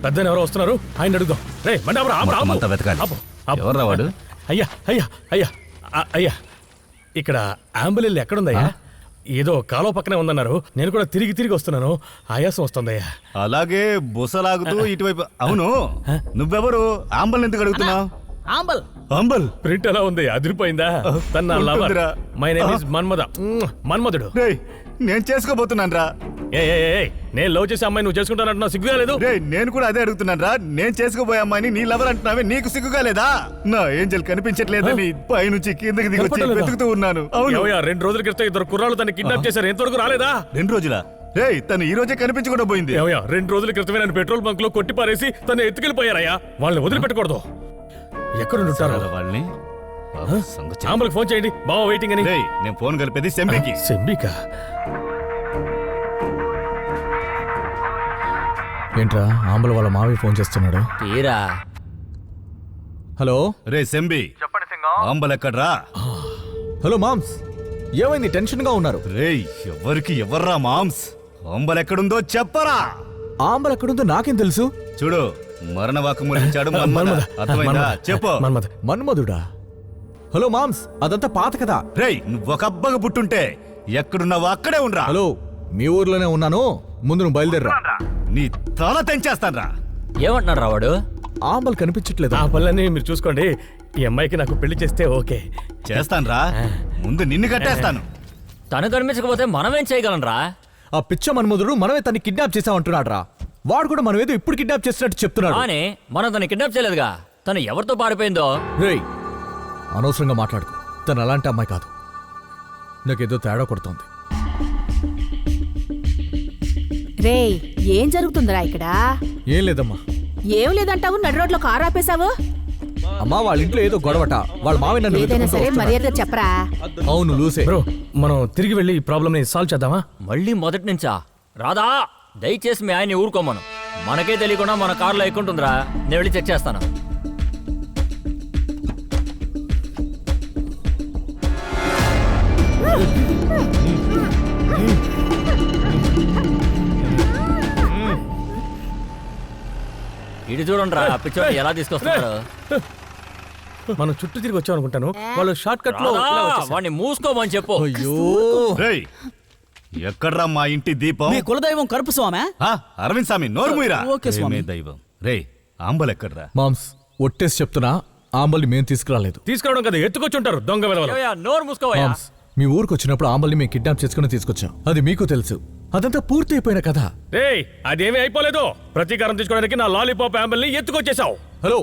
పెద్ద ఎవరో వస్తున్నారు, ఆయన అడుగుదాం. రే అంతా వెతకాలి. ఎవర్రా వాడు? అయ్యా అయ్యా అయ్యా అయ్యా, ఇక్కడ అంబులెన్స్ ఎక్కడుందయ్యా? ఏదో కాలువ పక్కనే ఉందన్నారు. నేను కూడా తిరిగి తిరిగి వస్తున్నాను, ఆయాసం వస్తుందయ్యా. అలాగే బుసలాగుతూ ఇటువైపు. అవును, నువ్వెవరు? అంబల్ ఎందుకు అడుగుతున్నావు? అంబల్ ప్రింట్ ఎలా ఉంది? అదిరిపోయిందా? తన లవర్. మై నేమ్ ఇస్ మన్మధుడు. నేను చేసుకోబోతున్నాను రా. నేను లవ్ చేసే అమ్మాయి నువ్వు చేసుకుంటానంటున్నా, సిగ్గుగా లేదు? నేను కూడా అదే అడుగుతున్నాను రా. నేను చేసుకోబోయే అమ్మాయిని నీ లవర్ అంటున్నావే, నీకు సిగ్గుగా లేదా? నా ఏంజల్ కనిపించట్లేదని పైనుంచి కిందకి దిగి వచ్చి వెతుకుతూ ఉన్నాను. అవును, 2 రోజుల క్రితం 2 కుర్రాళ్ళు తనని కిడ్నాప్ చేశారు, ఎంతవరకు రాలేదా? 2 రోజులా? తను ఈ రోజే కనిపించకుండా పోయింది. 2 రోజుల క్రితమే నన్ను పెట్రోల్ బంక్ లో కొట్టి పారేసి తను ఎత్తుకెళ్ళిపోయారయ్యా. వాళ్ళని వదిలిపెట్టకూడదు. ఎక్కడ ఉంటారు వాళ్ళని? ఆంబల్కి ఫోన్ చేయండి, బావ వెయిటింగ్ అని. నేను ఫోన్ కలిపేది సెంబికి. సెంబికా? ఏంట్రా ఆంబల వాళ్ళ మావి ఫోన్ చేస్తున్నాడు? తీరా. హలో రే సెంబి, చెప్పండి సింగం. ఆంబల్ ఎక్కడ్రా? హలో మామ్స్, ఏమైంది? టెన్షన్ గా ఉన్నారు? ఎవరికి ఎవర్రా మామ్స్? ఆంబల్ ఎక్కడుందో చెప్పరా. ఆంబల్ ఎక్కడుందో నాకేం తెలుసు? చూడు, మరణ వాక్యమూలం ఇచ్చాడు మన్మధ. అర్థమైందా? చెప్పు. మన్మధుడా? హలో మామ్స్, అదంతా పాత కదా. నువ్వు ఒక అబ్బగా పుట్టుంటే ఎక్కడున్నావు అక్కడే ఉండరా. హలో, మీ ఊర్లోనే ఉన్నాను, ముందు నువ్వు బయలుదేరరా. నీ తల తెంచేస్తాన్రా. ఏమంటున్నాడు రావాడు? ఆంబల్ కనిపించట్లేదు. ఆ పనులన్నీ మీరు చూసుకోండి. ఈ అమ్మాయికి నాకు పెళ్లి చేస్తే ఓకే. చేస్తాన్రా, ముందు నిన్ను కట్టేస్తాను. తను కనిపించకపోతే మనమేం చేయగలం రా? ఆ పిచ్చ మన్మధుడు మనమే తన్ని కిడ్నాప్ చేసామంటున్నాడు రా. వాడు కూడా మనం ఏదో ఇప్పుడు కిడ్నాప్ చేసినట్టు చెప్తున్నాడు. కానీ మనం తను కిడ్నాప్ చేయలేదుగా. తను ఎవరితో పారిపోయిందో. రేయ్, అనవసరంగా మాట్లాడుకో. తను అలాంటి అమ్మాయి కాదు. నాకేదో తేడా కొడుతోంది. రేయ్, ఏం జరుగుతుందిరా ఇక్కడ? ఏం లేదమ్మా. ఏం లేదంటావు? నడి రోడ్లో కారు ఆపేశావు? అమ్మా, వాళ్ళ ఇంట్లో ఏదో గొడవట. వాళ్ళ మావి నన్ను ఏదైనా సరే మర్యాద చెప్పరా. అవును లూసే. బ్రో, మనం తిరిగి వెళ్ళి ఈ ప్రాబ్లమ్ ని సాల్వ్ చేద్దామా? మళ్ళీ మొదటి నుంచా? రాదా, దయచేసి మీ ఆయన్ని ఊరుకోమను. మనకే తెలియకుండా మన కారులో ఎక్కుంటుందిరా. నేను వెళ్ళి చెక్ చేస్తాను. ఇటు చూడండి రా, పిచ్చోడు ఎలా తీసుకొస్తున్నారు. మనం చుట్టూ తిరిగి వచ్చాం అనుకుంటాను. వాళ్ళు షార్ట్ కట్ లో వాడిని మూసుకోమని చెప్పు. అయ్యో, ఎక్కడ్రా మా ఇంటి దీపం? మీ కులదైవం కరుపు స్వామి. అరవింద్ స్వామి, నోరు మూయరా. ఓకే స్వామి. దైవం. ఆంబల్ ఎక్కడ్రా? మామ్స్, ఒట్టేసి చెప్తున్నా, ఆంబల్ని మేము తీసుకురాలేదు. తీసుకురావడం కదా, ఎత్తుకొచ్చి ఉంటారు దొంగ వెలవలు. నోరు మూసుకోవయ్యా. మామ్స్, మీ ఊరికి వచ్చినప్పుడు ఆంబల్ని మేము కిడ్నాప్ చేసుకుని తీసుకొచ్చాం. అది మీకు తెలుసు. అదంతా పూర్తి అయిపోయిన కథ. అదేమీ అయిపోలేదు. ప్రతీకారం తీసుకోవడానికి నా లాలీపాప్ అంబల్ ని ఎత్తుకొచ్చేసావు. హలో,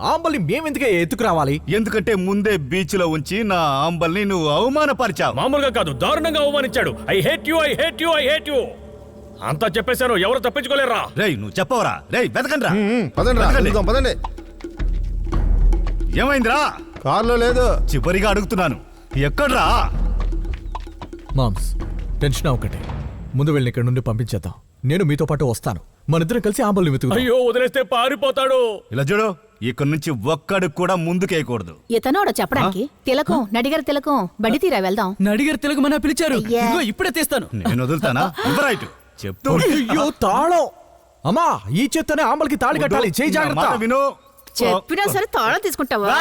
ఆంబల్ని మేమెందుకే ఎత్తుకురావాలి? ఎందుకంటే ముందే బీచ్ లో ఉంచి నా ఆంబల్ని నువ్వు అవమానపరిచావు. మామూలుగా కాదు, దారుణంగా అవమానించాడు. I hate you, I hate you, I hate you అంతా చెప్పేశాను. ఎవరు తప్పించుకోలేరా? నువ్వు చెప్పవరా? వెతకండ్రా. పదండి. ఏమైందిరా? కార్లో లేదు. చివరిగా అడుగుతున్నాను, ఎక్కడ్రా? మామ్స్, టెన్షన్ అవ్వకండి. ముందు వెళ్ళి ఇక్కడ నుండి పంపించేద్దాం. నేను మీతో పాటు వస్తాను. మనిద్దరం కలిసి ఆంబల్ని వెతుకుతాం. అయ్యో, వదిలేస్తే పారిపోతాడు. ఇలా చూడు, ఇక్కడ నుంచి ఒక్కడు కూడా ముందుకేయకూడదు. ఇతనోడ చెప్పడానికి. తిలకం, నడిగర తిలకం, బండి తీరా వెళ్దాం. నడిగారు తెలుగుమని పిలిచారు. ఇదిగో ఇప్పుడే తీస్తాను. నేను వదులుతానా? ఇవ్వరైట్ చెప్తూ. అయ్యో, తాళం. అమ్మా, ఈ చేత్తోనే ఆంబల్కి తాళి కట్టాలి. చేయి జాగ్రత్త. విను. చెప్పినా సరే తాళం తీసుకుంటావా?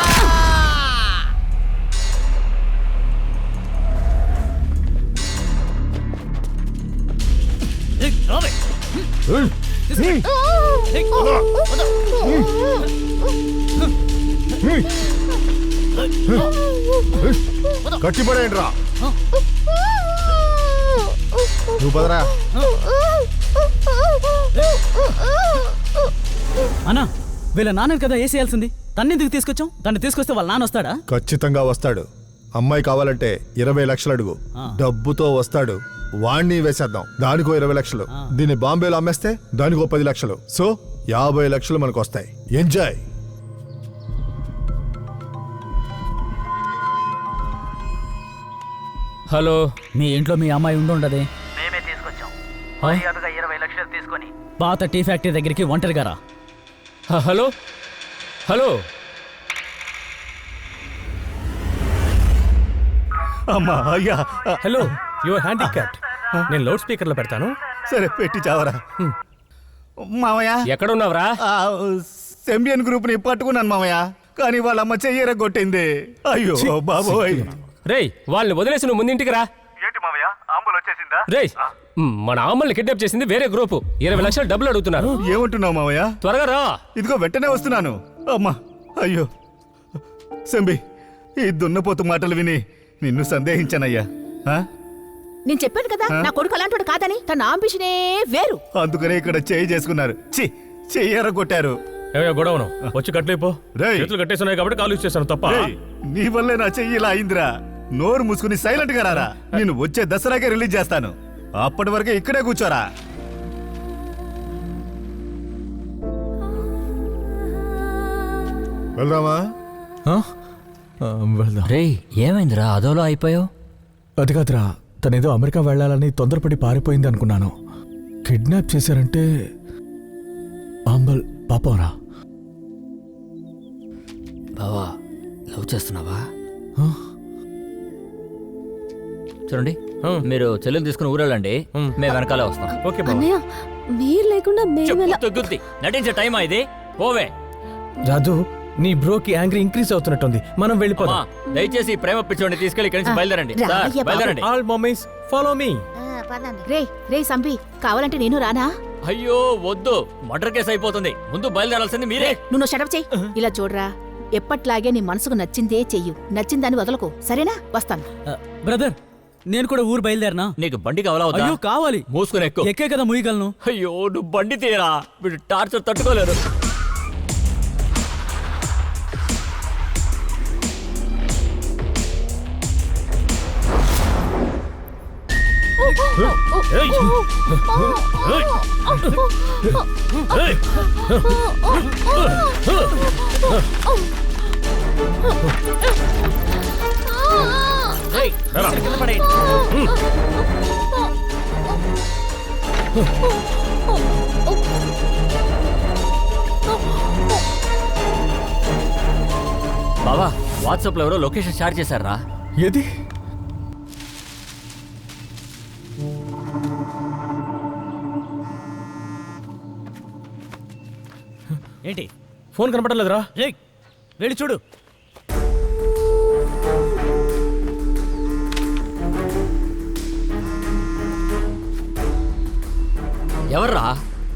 కట్టిపడేయండి రా. నువ్వు పదరా. అన్నా, వీళ్ళ నాన్న కదా వేసేయాల్సింది. తన్నెందుకు తీసుకొచ్చాం? తను తీసుకొస్తే వాళ్ళ నాన్న వస్తాడా? ఖచ్చితంగా వస్తాడు. అమ్మాయి కావాలంటే 20 లక్షలు అడుగు. డబ్బుతో వస్తాడు. వాణ్ణి వేసేద్దాం. దానికో 20 లక్షలు. దీన్ని బాంబేలో అమ్మేస్తే దానికో 10 లక్షలు. సో 50 లక్షలు మనకు వస్తాయి. ఎంజాయ్. హలో, మీ ఇంట్లో మీ అమ్మాయి ఉండదే? మేమే తీసుకొచ్చాం. మర్యాదగా 20 లక్షలు తీసుకొని పాత టీ ఫ్యాక్టరీ దగ్గరికి ఒంటరిగా రా. Hello hello. అమ్మా, అయ్యా. Hello, your handicapped. నేను లౌడ్ స్పీకర్ లో పెడతాను. సరే, పెట్టి చావరా. మామయ్య ఎక్కడున్నావురా? సెంబియన్ గ్రూప్ ని పట్టుకున్నాను మామయ్య, కానీ వాళ్ళ అమ్మ చెయ్యరగొట్టింది. అయ్యో బాబోయ్. రేయ్ వాళ్ళని వదిలేసి నువ్వు ముందింటికి రా. ఏంటి మామయ్య, ఆంబుల్ వచ్చేసిందా? రేయ్ మన ఆమ్మల్ని కిడ్నాప్ చేసింది వేరే గ్రూపు. 20 లక్షలు డబ్బులు అడుగుతున్నారు. ఏమంటున్నావు మామయ్య? త్వరగా రా. ఇదిగో వెంటనే వస్తున్నాను. అమ్మా అయ్యో సెంబి, ఈ దున్నపోతు మాటలు విని నిన్ను సందేహించానయ్యా. నేను చెప్పాను కదా నా కొడుకు అలాంటి కాదని. తన ఆంబిషనే వేరు. అందుకనే ఇక్కడ చేయి చేసుకున్నారు. చెయ్యరగొట్టారు. ఏమయ్యా గొడవను వచ్చి కట్లేపో. రేయ్. చేతులు కట్టేస్తున్నాయి కాబట్టి కాలు యూజ్ చేశాను తప్ప. ఏయ్, నీ వల్లే నా చెయ్యి ఇలా అయిందిరా. నోరు మూసుకుని సైలెంట్ గా రారా. నేను వచ్చే దసరాకే రిలీజ్ చేస్తాను. అప్పటి వరకే ఇక్కడే కూర్చోరా. వెళ్దామా? ఆ? వెళ్దాం. రేయ్ ఏమైందిరా అదోలో అయిపోయావు? అది కాదురా, తనేదో అమెరికా వెళ్ళాలని తొందరపడి పారిపోయింది అనుకున్నాను. కిడ్నాప్ చేశారంటే అంబల్ పాపంరా. బావా లవ్ చేస్తున్నావా? ఆ? చూడండి మీరు చెల్లెలు తీసుకుని ఊరెళ్ళండి, మేము వెనకాలే వస్తాం. ఓకే బావ. అన్నయ్య మీరు లేకుండా మేమెలా? గుద్ది నటించే టైమా ఇది? పోవే. రాజు, నీ బ్రోకి యాంగ్రీ ఇంక్రీజ్ అవుతున్నట్టుంది. మనం వెళ్ళిపోదాం. అమ్మా, దయచేసి ఈ ప్రేమ పిచ్చోడిని తీసుకెళ్లి ఇక్కడి నుంచి బయలుదేరండి. రా, సార్, అయ్య బాబు. బయలుదేరండి. All mummies follow me. రే సంబి, కావాలంటే నేను రానా? అయ్యో వద్దు, మర్డర్ కేసు అయిపోతుంది. ముందు బయలుదేరాల్సింది మీరే. నువ్వు షటప్ చెయ్యి. ఇలా చూడరా, ఎప్పట్లాగే నీ మనసుకు నచ్చిందే చెయ్యు. నచ్చిందాన్ని వదలకు, సరేనా? వస్తాను. బ్రదర్ నేను కూడా ఊరు బయలుదేరనా? నీకు బండి కావాలా వద్దా? అయ్యో కావాలి. మూసుకుని ఎక్కు. ఎక్కే కదా ముయ్యగలను. అయ్యో నువ్వు బండి తీరా, వీడు టార్చర్ తట్టుకోలేరు. బావా వాట్సాప్ లో ఎవరో లొకేషన్ షేర్ చేశారా? ఏది? ఏంటి ఫోన్ కనపడలేదురా. రేయ్ వెళ్ళి చూడు. ఎవర్రా?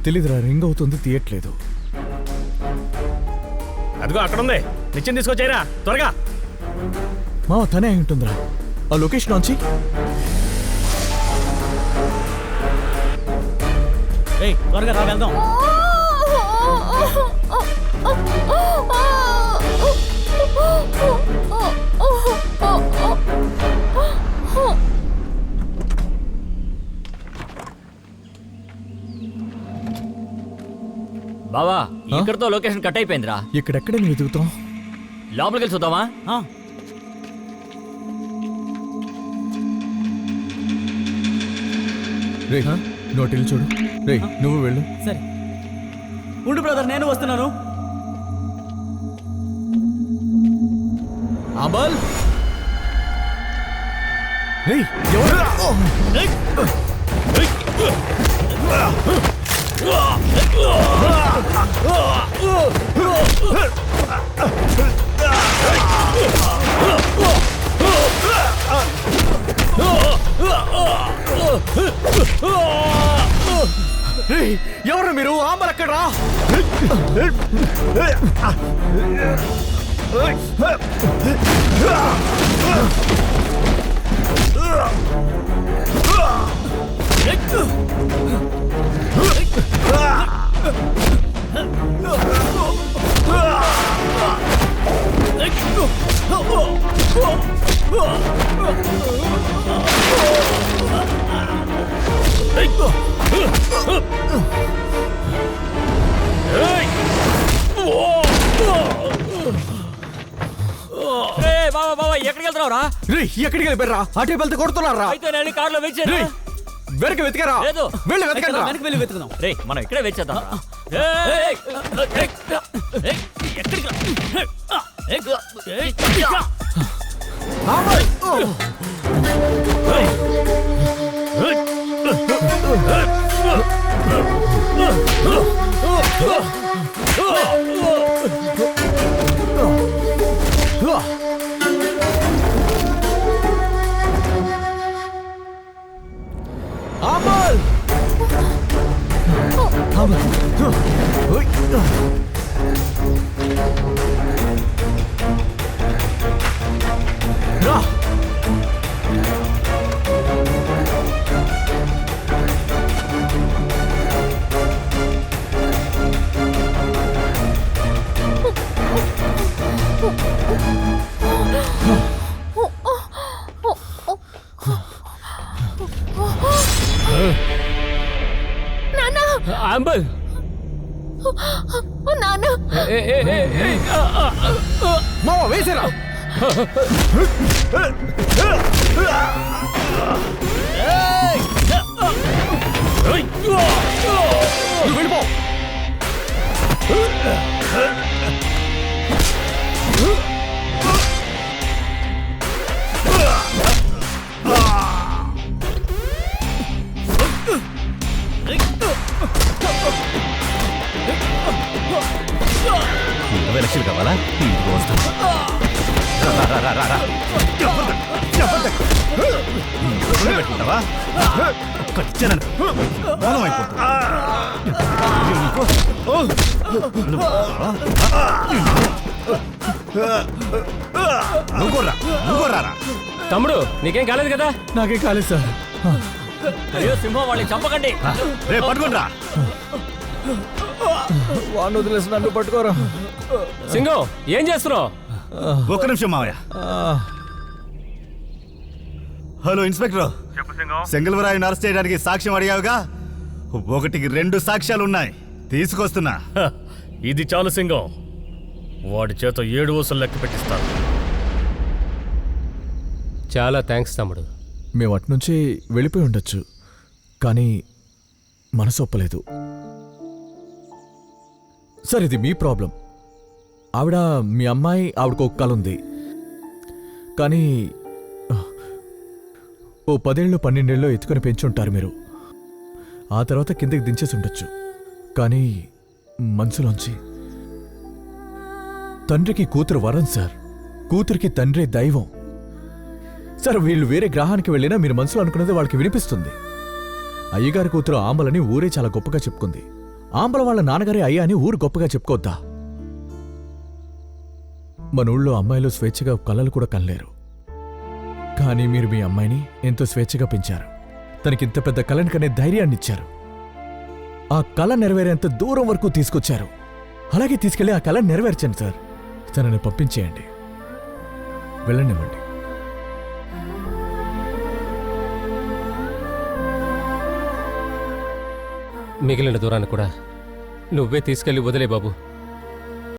తెలీదురా, రింగ్ అవుతుంది, తీయట్లేదు. అదిగో అక్కడ ఉంది. నిత్యం తీసుకొచ్చాయిరా త్వరగా. మావ తనే అయి ఉంటుందిరా. ఆ లొకేషన్ నుంచి రేయ్ త్వరగా రా వెళ్దాం. బావా ఇక్కడతో లొకేషన్ కట్ అయిపోయిందిరా. ఇక్కడెక్కడ నువ్వు వెతుకుతాం? లోపలికి వెళ్ళి చూద్దామా? ఆ, రే నోటిల్లు చూడు. రే నువ్వు వెళ్ళు. సరే ఉండు బ్రదర్, నేను వస్తున్నాను. అంబల్ రే ఎవరు? ఎవరు మీరు? అంబల్ అక్కడ రా. బావా బావా ఎక్కడికి వెళ్తున్నావురా? రే ఎక్కడికి వెళ్ళిపోయారా? అటే వెళ్తే కొడుతున్నారా? అయితే నేను కార్లో వెయిట్ చేయను. వెనక వెతికారా? లేదు. వెళ్ళి వెతకండి. వెనక్కి వెళ్ళి వెతుకుదాం. రే మనం ఇక్కడే వెయిట్ చేద్దాం. ఎక్కడికి అంబల్ మామ వేసేరా వెళ్ళిపో లక్షలు కావాలా ఇంటికి వస్తాను. పెట్టుకుంటావా తమ్ముడు నీకేం కాలేదు కదా? నాకేం కాలేదు సార్. అయ్యో సింహం వాళ్ళని చంపకండి. రేపు పట్టుకుంటా. వాడిని వదిలేసి నన్ను పట్టుకోరా. సింగం ఏం చేస్తున్నావు? ఒక్క నిమిషం మావయ్య. హలో ఇన్స్పెక్టర్, సెంగల్వరాయుని అరెస్ట్ చేయడానికి సాక్ష్యం అడిగావుగా? 1కి 2 సాక్ష్యాలు ఉన్నాయి, తీసుకొస్తున్నా. ఇది చాలు సింగం. వాడి చేత 7 ఊసలు లెక్క పెట్టిస్తాను. చాలా థ్యాంక్స్ తమ్ముడు. మేము అట్నుంచి వెళ్ళిపోయి ఉండొచ్చు, కానీ మనసు ఒప్పలేదు. సార్ ఇది మీ ప్రాబ్లం. ఆవిడ మీ అమ్మాయి, ఆవిడకు ఒక కల ఉంది. కానీ ఓ 10 ఏళ్ళు 12 ఏళ్ళు ఎత్తుకొని పెంచుంటారు మీరు. ఆ తర్వాత కిందకి దించేసి ఉండొచ్చు. కానీ మనసులోంచి తండ్రికి కూతురు వరం సార్, కూతురికి తండ్రి దైవం సార్. వీళ్ళు వేరే గ్రహానికి వెళ్ళినా మీరు మనసులో అనుకున్నది వాళ్ళకి వినిపిస్తుంది. అయ్యగారి కూతురు ఆంబలని ఊరే చాలా గొప్పగా చెప్పుకుంది. ఆంబల వాళ్ళ నాన్నగారే అయ్యా అని ఊరు గొప్పగా చెప్పుకోద్దా? మన ఊళ్ళో అమ్మాయిలు స్వేచ్ఛగా కలలు కూడా కనలేరు. కానీ మీరు మీ అమ్మాయిని ఎంతో స్వేచ్ఛగా పెంచారు. తనకింత పెద్ద కళని కనే ధైర్యాన్ని ఇచ్చారు. ఆ కళ నెరవేరేంత దూరం వరకు తీసుకొచ్చారు. అలాగే తీసుకెళ్లి ఆ కళ నెరవేర్చండి సార్. తనని పంపించేయండి, వెళ్ళనివ్వండి. మిగిలిన దూరాన్ని కూడా నువ్వే తీసుకెళ్లి వదిలే బాబు.